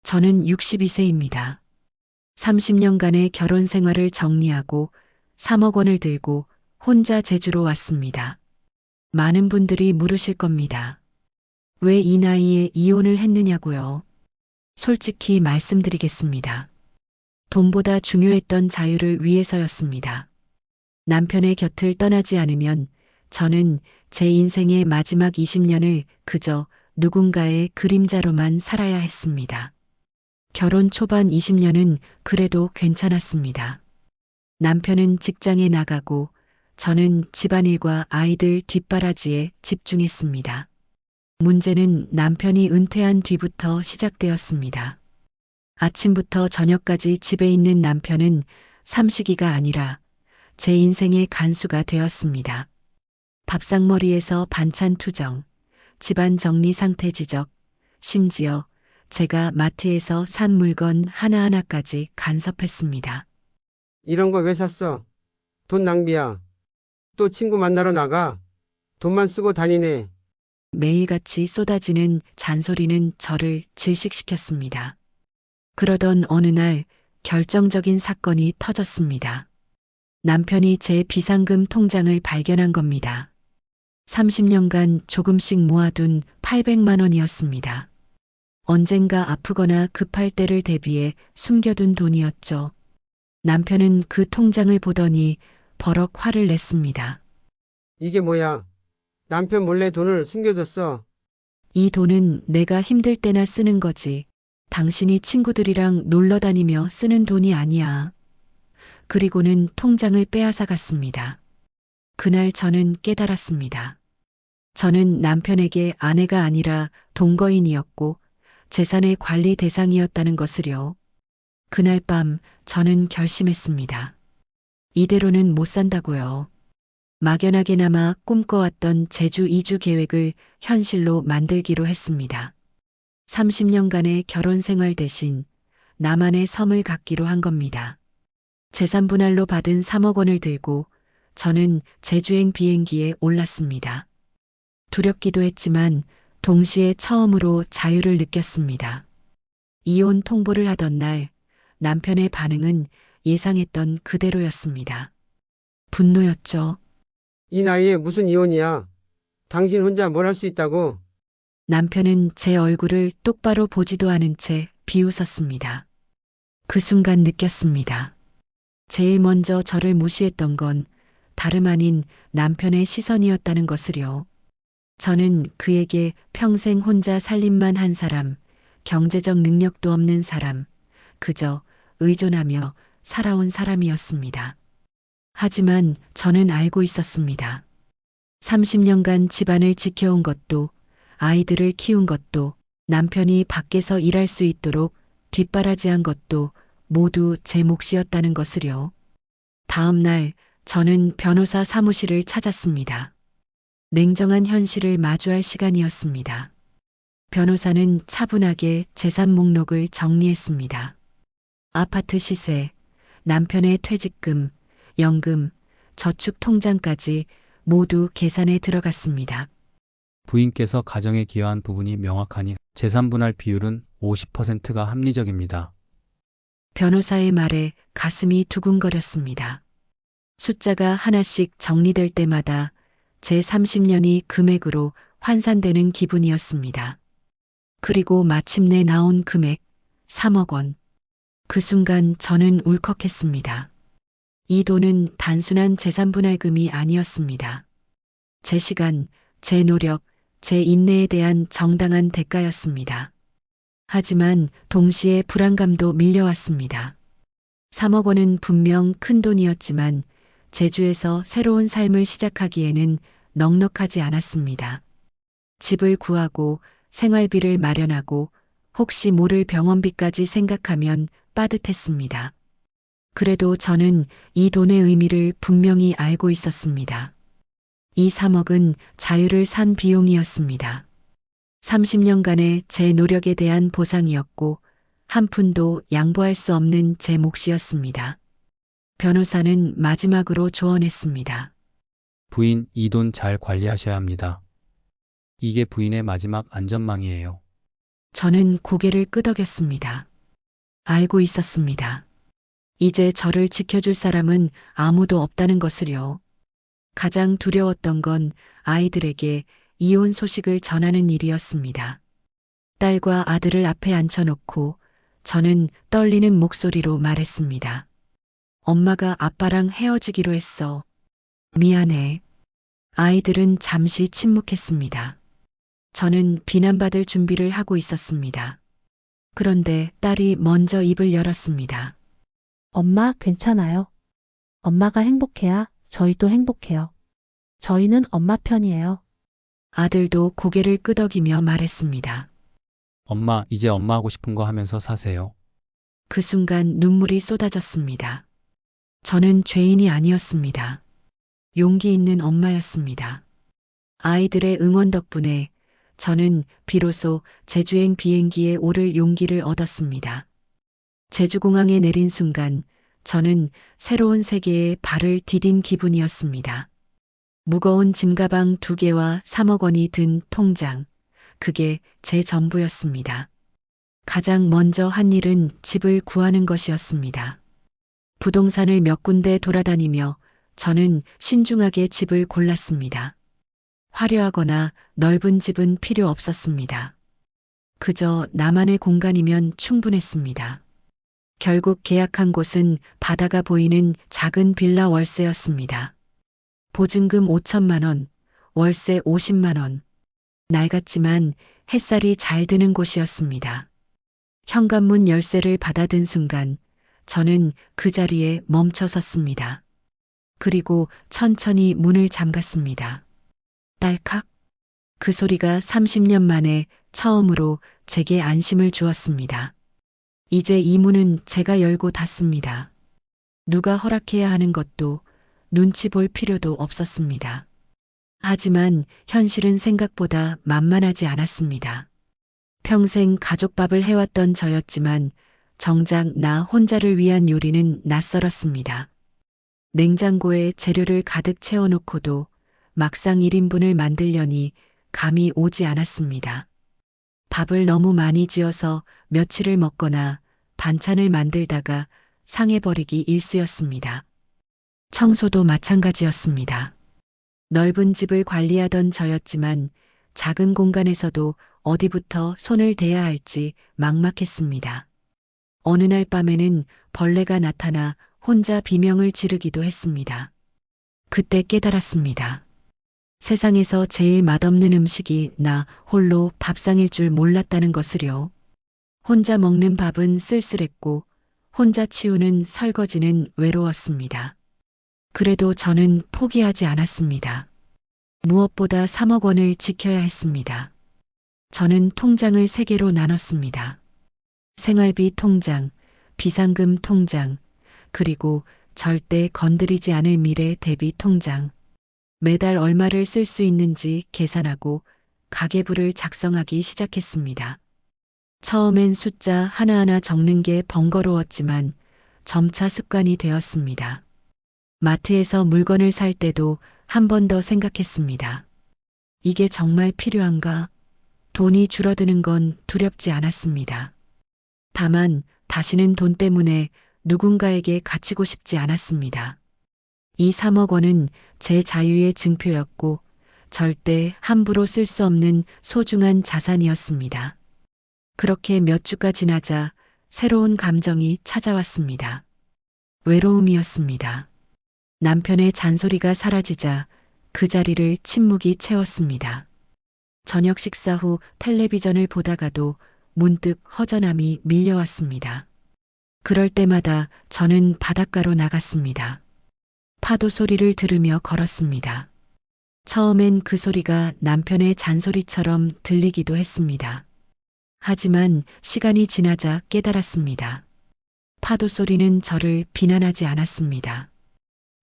저는 62세입니다. 30년간의 결혼 생활을 정리하고 3억 원을 들고 혼자 제주로 왔습니다. 많은 분들이 물으실 겁니다. 왜 이 나이에 이혼을 했느냐고요? 솔직히 말씀드리겠습니다. 돈보다 중요했던 자유를 위해서였습니다. 남편의 곁을 떠나지 않으면 저는 제 인생의 마지막 20년을 그저 누군가의 그림자로만 살아야 했습니다. 결혼 초반 20년은 그래도 괜찮았습니다. 남편은 직장에 나가고 저는 집안일과 아이들 뒷바라지에 집중했습니다. 문제는 남편이 은퇴한 뒤부터 시작되었습니다. 아침부터 저녁까지 집에 있는 남편은 삼식이가 아니라 제 인생의 간수가 되었습니다. 밥상머리에서 반찬 투정, 집안 정리 상태 지적, 심지어 제가 마트에서 산 물건 하나하나까지 간섭했습니다. 이런 거 왜 샀어? 돈 낭비야. 또 친구 만나러 나가. 돈만 쓰고 다니네. 매일같이 쏟아지는 잔소리는 저를 질식시켰습니다. 그러던 어느 날 결정적인 사건이 터졌습니다. 남편이 제 비상금 통장을 발견한 겁니다. 30년간 조금씩 모아둔 800만 원이었습니다. 언젠가 아프거나 급할 때를 대비해 숨겨둔 돈이었죠. 남편은 그 통장을 보더니 버럭 화를 냈습니다. 이게 뭐야? 남편 몰래 돈을 숨겨뒀어. 이 돈은 내가 힘들 때나 쓰는 거지. 당신이 친구들이랑 놀러 다니며 쓰는 돈이 아니야. 그리고는 통장을 빼앗아 갔습니다. 그날 저는 깨달았습니다. 저는 남편에게 아내가 아니라 동거인이었고 재산의 관리 대상이었다는 것을요. 그날 밤 저는 결심했습니다. 이대로는 못 산다고요. 막연하게나마 꿈꿔왔던 제주 이주 계획을 현실로 만들기로 했습니다. 30년간의 결혼 생활 대신 나만의 섬을 갖기로 한 겁니다. 재산 분할로 받은 3억 원을 들고 저는 제주행 비행기에 올랐습니다. 두렵기도 했지만 동시에 처음으로 자유를 느꼈습니다. 이혼 통보를 하던 날 남편의 반응은 예상했던 그대로였습니다. 분노였죠. 이 나이에 무슨 이혼이야? 당신 혼자 뭘 할 수 있다고? 남편은 제 얼굴을 똑바로 보지도 않은 채 비웃었습니다. 그 순간 느꼈습니다. 제일 먼저 저를 무시했던 건 다름 아닌 남편의 시선이었다는 것을요. 저는 그에게 평생 혼자 살림만 한 사람, 경제적 능력도 없는 사람, 그저 의존하며 살아온 사람이었습니다. 하지만 저는 알고 있었습니다. 30년간 집안을 지켜온 것도 아이들을 키운 것도 남편이 밖에서 일할 수 있도록 뒷바라지한 것도 모두 제 몫이었다는 것을요. 다음 날 저는 변호사 사무실을 찾았습니다. 냉정한 현실을 마주할 시간이었습니다. 변호사는 차분하게 재산 목록을 정리했습니다. 아파트 시세, 남편의 퇴직금, 연금, 저축 통장까지 모두 계산에 들어갔습니다. 부인께서 가정에 기여한 부분이 명확하니 재산 분할 비율은 50%가 합리적입니다. 변호사의 말에 가슴이 두근거렸습니다. 숫자가 하나씩 정리될 때마다 제 30년이 금액으로 환산되는 기분이었습니다. 그리고 마침내 나온 금액 3억 원. 그 순간 저는 울컥했습니다. 이 돈은 단순한 재산분할금이 아니었습니다. 제 시간, 제 노력, 제 인내에 대한 정당한 대가였습니다. 하지만 동시에 불안감도 밀려왔습니다. 3억 원은 분명 큰 돈이었지만 제주에서 새로운 삶을 시작하기에는 넉넉하지 않았습니다. 집을 구하고 생활비를 마련하고 혹시 모를 병원비까지 생각하면 빠듯했습니다. 그래도 저는 이 돈의 의미를 분명히 알고 있었습니다. 이 3억은 자유를 산 비용이었습니다. 30년간의 제 노력에 대한 보상이었고 한 푼도 양보할 수 없는 제 몫이었습니다. 변호사는 마지막으로 조언했습니다. 부인, 이 돈 잘 관리하셔야 합니다. 이게 부인의 마지막 안전망이에요. 저는 고개를 끄덕였습니다. 알고 있었습니다. 이제 저를 지켜줄 사람은 아무도 없다는 것을요. 가장 두려웠던 건 아이들에게 이혼 소식을 전하는 일이었습니다. 딸과 아들을 앞에 앉혀놓고 저는 떨리는 목소리로 말했습니다. 엄마가 아빠랑 헤어지기로 했어. 미안해. 아이들은 잠시 침묵했습니다. 저는 비난받을 준비를 하고 있었습니다. 그런데 딸이 먼저 입을 열었습니다. 엄마, 괜찮아요. 엄마가 행복해야 저희도 행복해요. 저희는 엄마 편이에요. 아들도 고개를 끄덕이며 말했습니다. 엄마, 이제 엄마 하고 싶은 거 하면서 사세요. 그 순간 눈물이 쏟아졌습니다. 저는 죄인이 아니었습니다. 용기 있는 엄마였습니다. 아이들의 응원 덕분에 저는 비로소 제주행 비행기에 오를 용기를 얻었습니다. 제주공항에 내린 순간 저는 새로운 세계에 발을 디딘 기분이었습니다. 무거운 짐가방 2개와 3억 원이 든 통장, 그게 제 전부였습니다. 가장 먼저 한 일은 집을 구하는 것이었습니다. 부동산을 몇 군데 돌아다니며 저는 신중하게 집을 골랐습니다. 화려하거나 넓은 집은 필요 없었습니다. 그저 나만의 공간이면 충분했습니다. 결국 계약한 곳은 바다가 보이는 작은 빌라 월세였습니다. 보증금 5천만 원, 월세 50만 원. 낡았지만 햇살이 잘 드는 곳이었습니다. 현관문 열쇠를 받아든 순간 저는 그 자리에 멈춰 섰습니다. 그리고 천천히 문을 잠갔습니다. 딸칵. 그 소리가 30년 만에 처음으로 제게 안심을 주었습니다. 이제 이 문은 제가 열고 닫습니다. 누가 허락해야 하는 것도 눈치 볼 필요도 없었습니다. 하지만 현실은 생각보다 만만하지 않았습니다. 평생 가족밥을 해왔던 저였지만 정작 나 혼자를 위한 요리는 낯설었습니다. 냉장고에 재료를 가득 채워놓고도 막상 1인분을 만들려니 감이 오지 않았습니다. 밥을 너무 많이 지어서 며칠을 먹거나 반찬을 만들다가 상해버리기 일쑤였습니다. 청소도 마찬가지였습니다. 넓은 집을 관리하던 저였지만 작은 공간에서도 어디부터 손을 대야 할지 막막했습니다. 어느 날 밤에는 벌레가 나타나 혼자 비명을 지르기도 했습니다. 그때 깨달았습니다. 세상에서 제일 맛없는 음식이 나 홀로 밥상일 줄 몰랐다는 것을요. 혼자 먹는 밥은 쓸쓸했고 혼자 치우는 설거지는 외로웠습니다. 그래도 저는 포기하지 않았습니다. 무엇보다 3억 원을 지켜야 했습니다. 저는 통장을 3개로 나눴습니다. 생활비 통장, 비상금 통장, 그리고 절대 건드리지 않을 미래 대비 통장. 매달 얼마를 쓸 수 있는지 계산하고 가계부를 작성하기 시작했습니다. 처음엔 숫자 하나하나 적는 게 번거로웠지만 점차 습관이 되었습니다. 마트에서 물건을 살 때도 한 번 더 생각했습니다. 이게 정말 필요한가? 돈이 줄어드는 건 두렵지 않았습니다. 다만 다시는 돈 때문에 누군가에게 갇히고 싶지 않았습니다. 이 3억 원은 제 자유의 증표였고 절대 함부로 쓸 수 없는 소중한 자산이었습니다. 그렇게 몇 주가 지나자 새로운 감정이 찾아왔습니다. 외로움이었습니다. 남편의 잔소리가 사라지자 그 자리를 침묵이 채웠습니다. 저녁 식사 후 텔레비전을 보다가도 문득 허전함이 밀려왔습니다. 그럴 때마다 저는 바닷가로 나갔습니다. 파도 소리를 들으며 걸었습니다. 처음엔 그 소리가 남편의 잔소리처럼 들리기도 했습니다. 하지만 시간이 지나자 깨달았습니다. 파도 소리는 저를 비난하지 않았습니다.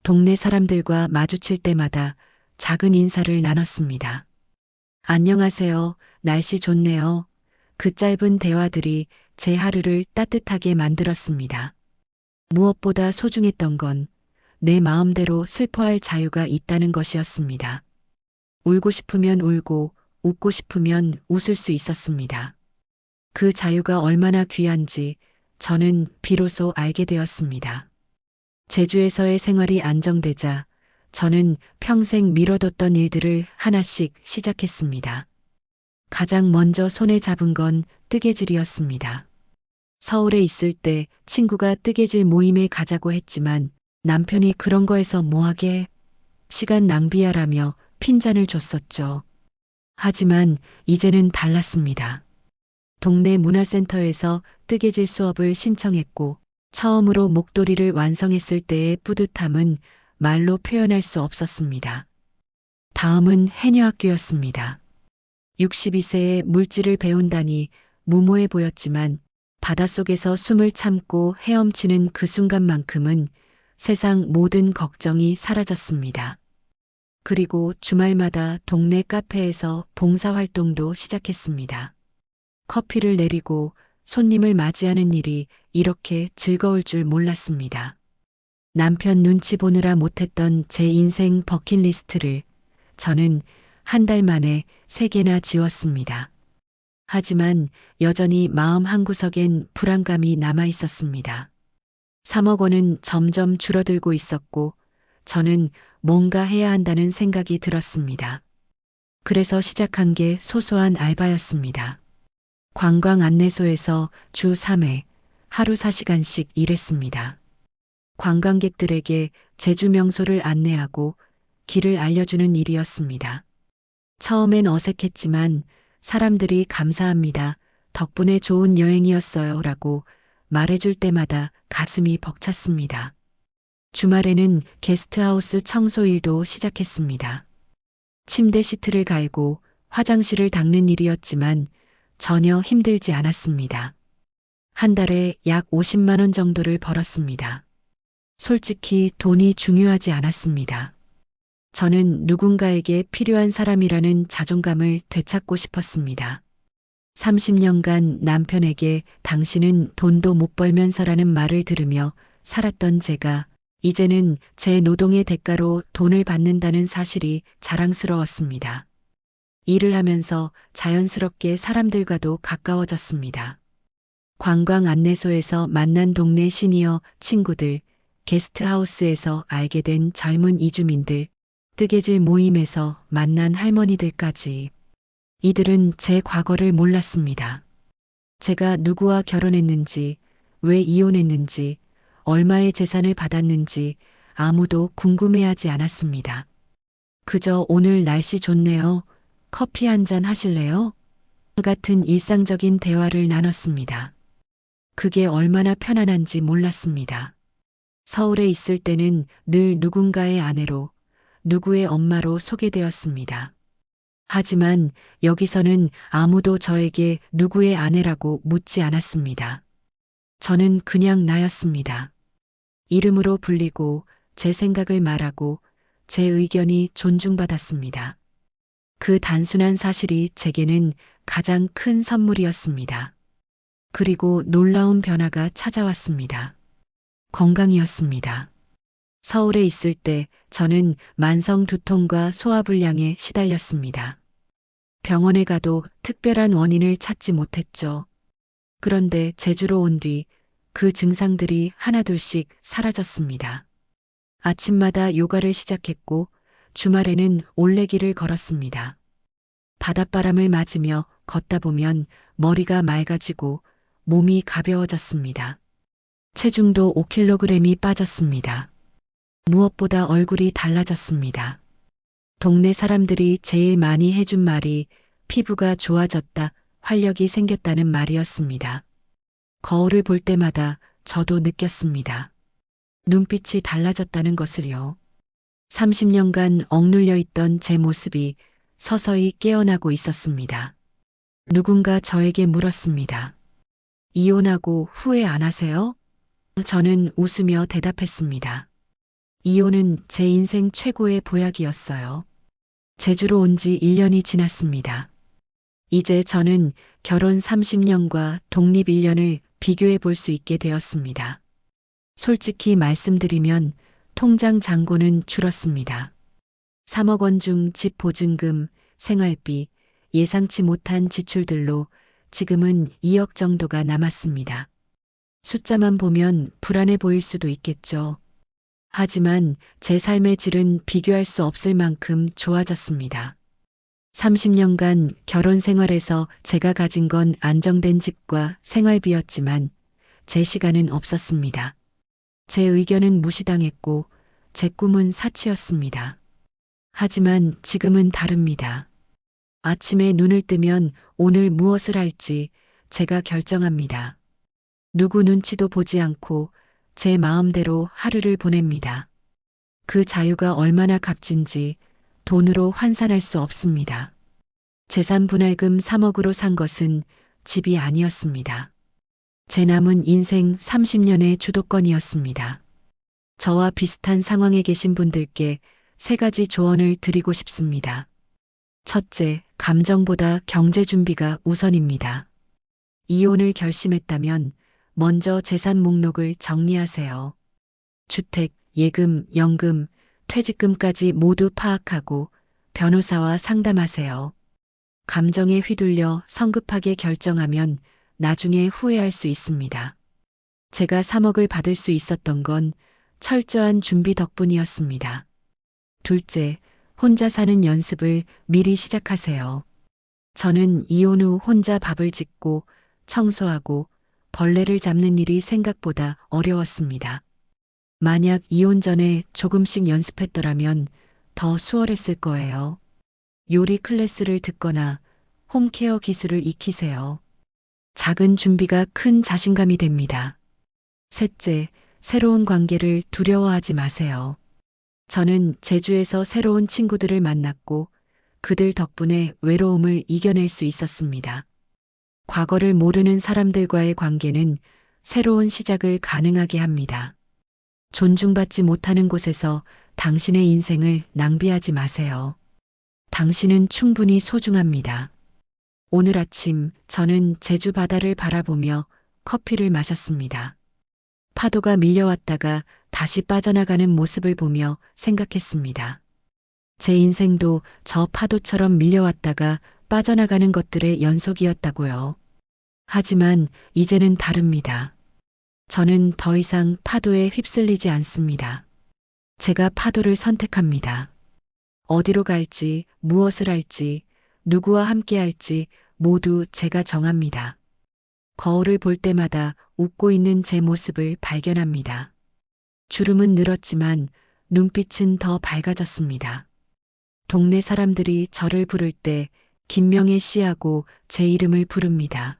동네 사람들과 마주칠 때마다 작은 인사를 나눴습니다. 안녕하세요. 날씨 좋네요. 그 짧은 대화들이 제 하루를 따뜻하게 만들었습니다. 무엇보다 소중했던 건 내 마음대로 슬퍼할 자유가 있다는 것이었습니다. 울고 싶으면 울고 웃고 싶으면 웃을 수 있었습니다. 그 자유가 얼마나 귀한지 저는 비로소 알게 되었습니다. 제주에서의 생활이 안정되자 저는 평생 미뤄뒀던 일들을 하나씩 시작했습니다. 가장 먼저 손에 잡은 건 뜨개질이었습니다. 서울에 있을 때 친구가 뜨개질 모임에 가자고 했지만 남편이 그런 거에서 뭐하게 시간 낭비하라며 핀잔을 줬었죠. 하지만 이제는 달랐습니다. 동네 문화센터에서 뜨개질 수업을 신청했고 처음으로 목도리를 완성했을 때의 뿌듯함은 말로 표현할 수 없었습니다. 다음은 해녀학교였습니다. 62세에 물질을 배운다니 무모해 보였지만 바닷속에서 숨을 참고 헤엄치는 그 순간만큼은 세상 모든 걱정이 사라졌습니다. 그리고 주말마다 동네 카페에서 봉사활동도 시작했습니다. 커피를 내리고 손님을 맞이하는 일이 이렇게 즐거울 줄 몰랐습니다. 남편 눈치 보느라 못했던 제 인생 버킷리스트를 저는 한 달 만에 3개나 지웠습니다. 하지만 여전히 마음 한구석엔 불안감이 남아 있었습니다. 3억 원은 점점 줄어들고 있었고 저는 뭔가 해야 한다는 생각이 들었습니다. 그래서 시작한 게 소소한 알바였습니다. 관광 안내소에서 주 3회 하루 4시간씩 일했습니다. 관광객들에게 제주 명소를 안내하고 길을 알려주는 일이었습니다. 처음엔 어색했지만 사람들이 감사합니다. 덕분에 좋은 여행이었어요. 라고 말해줄 때마다 가슴이 벅찼습니다. 주말에는 게스트하우스 청소 일도 시작했습니다. 침대 시트를 갈고 화장실을 닦는 일이었지만 전혀 힘들지 않았습니다. 한 달에 약 50만 원 정도를 벌었습니다. 솔직히 돈이 중요하지 않았습니다. 저는 누군가에게 필요한 사람이라는 자존감을 되찾고 싶었습니다. 30년간 남편에게 당신은 돈도 못 벌면서라는 말을 들으며 살았던 제가 이제는 제 노동의 대가로 돈을 받는다는 사실이 자랑스러웠습니다. 일을 하면서 자연스럽게 사람들과도 가까워졌습니다. 관광 안내소에서 만난 동네 시니어 친구들, 게스트하우스에서 알게 된 젊은 이주민들, 뜨개질 모임에서 만난 할머니들까지. 이들은 제 과거를 몰랐습니다. 제가 누구와 결혼했는지, 왜 이혼했는지, 얼마의 재산을 받았는지 아무도 궁금해하지 않았습니다. 그저 오늘 날씨 좋네요. 커피 한 잔 하실래요? 같은 일상적인 대화를 나눴습니다. 그게 얼마나 편안한지 몰랐습니다. 서울에 있을 때는 늘 누군가의 아내로, 누구의 엄마로 소개되었습니다. 하지만 여기서는 아무도 저에게 누구의 아내라고 묻지 않았습니다. 저는 그냥 나였습니다. 이름으로 불리고 제 생각을 말하고 제 의견이 존중받았습니다. 그 단순한 사실이 제게는 가장 큰 선물이었습니다. 그리고 놀라운 변화가 찾아왔습니다. 건강이었습니다. 서울에 있을 때 저는 만성 두통과 소화불량에 시달렸습니다. 병원에 가도 특별한 원인을 찾지 못했죠. 그런데 제주로 온 뒤 그 증상들이 하나둘씩 사라졌습니다. 아침마다 요가를 시작했고 주말에는 올레길을 걸었습니다. 바닷바람을 맞으며 걷다 보면 머리가 맑아지고 몸이 가벼워졌습니다. 체중도 5kg이 빠졌습니다. 무엇보다 얼굴이 달라졌습니다. 동네 사람들이 제일 많이 해준 말이 피부가 좋아졌다, 활력이 생겼다는 말이었습니다. 거울을 볼 때마다 저도 느꼈습니다. 눈빛이 달라졌다는 것을요. 30년간 억눌려 있던 제 모습이 서서히 깨어나고 있었습니다. 누군가 저에게 물었습니다. 이혼하고 후회 안 하세요? 저는 웃으며 대답했습니다. 이혼은 제 인생 최고의 보약이었어요. 제주로 온 지 1년이 지났습니다. 이제 저는 결혼 30년과 독립 1년을 비교해 볼 수 있게 되었습니다. 솔직히 말씀드리면 통장 잔고는 줄었습니다. 3억 원 중 집 보증금, 생활비, 예상치 못한 지출들로 지금은 2억 정도가 남았습니다. 숫자만 보면 불안해 보일 수도 있겠죠. 하지만 제 삶의 질은 비교할 수 없을 만큼 좋아졌습니다. 30년간 결혼 생활에서 제가 가진 건 안정된 집과 생활비였지만 제 시간은 없었습니다. 제 의견은 무시당했고 제 꿈은 사치였습니다. 하지만 지금은 다릅니다. 아침에 눈을 뜨면 오늘 무엇을 할지 제가 결정합니다. 누구 눈치도 보지 않고 제 마음대로 하루를 보냅니다. 그 자유가 얼마나 값진지 돈으로 환산할 수 없습니다. 재산 분할금 3억으로 산 것은 집이 아니었습니다. 제 남은 인생 30년의 주도권이었습니다. 저와 비슷한 상황에 계신 분들께 3가지 조언을 드리고 싶습니다. 첫째, 감정보다 경제 준비가 우선입니다. 이혼을 결심했다면 먼저 재산 목록을 정리하세요. 주택, 예금, 연금, 퇴직금까지 모두 파악하고 변호사와 상담하세요. 감정에 휘둘려 성급하게 결정하면 나중에 후회할 수 있습니다. 제가 3억을 받을 수 있었던 건 철저한 준비 덕분이었습니다. 둘째, 혼자 사는 연습을 미리 시작하세요. 저는 이혼 후 혼자 밥을 짓고 청소하고 벌레를 잡는 일이 생각보다 어려웠습니다. 만약 이혼 전에 조금씩 연습했더라면 더 수월했을 거예요. 요리 클래스를 듣거나 홈케어 기술을 익히세요. 작은 준비가 큰 자신감이 됩니다. 셋째, 새로운 관계를 두려워하지 마세요. 저는 제주에서 새로운 친구들을 만났고 그들 덕분에 외로움을 이겨낼 수 있었습니다. 과거를 모르는 사람들과의 관계는 새로운 시작을 가능하게 합니다. 존중받지 못하는 곳에서 당신의 인생을 낭비하지 마세요. 당신은 충분히 소중합니다. 오늘 아침 저는 제주 바다를 바라보며 커피를 마셨습니다. 파도가 밀려왔다가 다시 빠져나가는 모습을 보며 생각했습니다. 제 인생도 저 파도처럼 밀려왔다가 빠져나가는 것들의 연속이었다고요. 하지만 이제는 다릅니다. 저는 더 이상 파도에 휩쓸리지 않습니다. 제가 파도를 선택합니다. 어디로 갈지, 무엇을 할지, 누구와 함께 할지 모두 제가 정합니다. 거울을 볼 때마다 웃고 있는 제 모습을 발견합니다. 주름은 늘었지만 눈빛은 더 밝아졌습니다. 동네 사람들이 저를 부를 때 김명애 씨하고 제 이름을 부릅니다.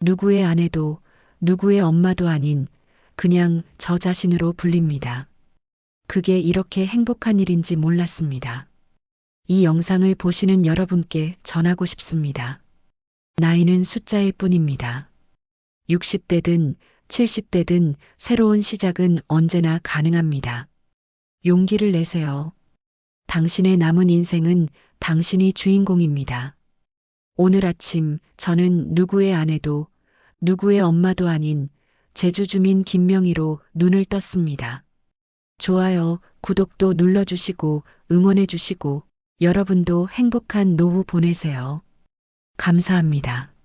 누구의 아내도 누구의 엄마도 아닌 그냥 저 자신으로 불립니다. 그게 이렇게 행복한 일인지 몰랐습니다. 이 영상을 보시는 여러분께 전하고 싶습니다. 나이는 숫자일 뿐입니다. 60대든 70대든 새로운 시작은 언제나 가능합니다. 용기를 내세요. 당신의 남은 인생은 당신이 주인공입니다. 오늘 아침 저는 누구의 아내도 누구의 엄마도 아닌 제주 주민 김명희로 눈을 떴습니다. 좋아요, 구독도 눌러주시고 응원해주시고 여러분도 행복한 노후 보내세요. 감사합니다.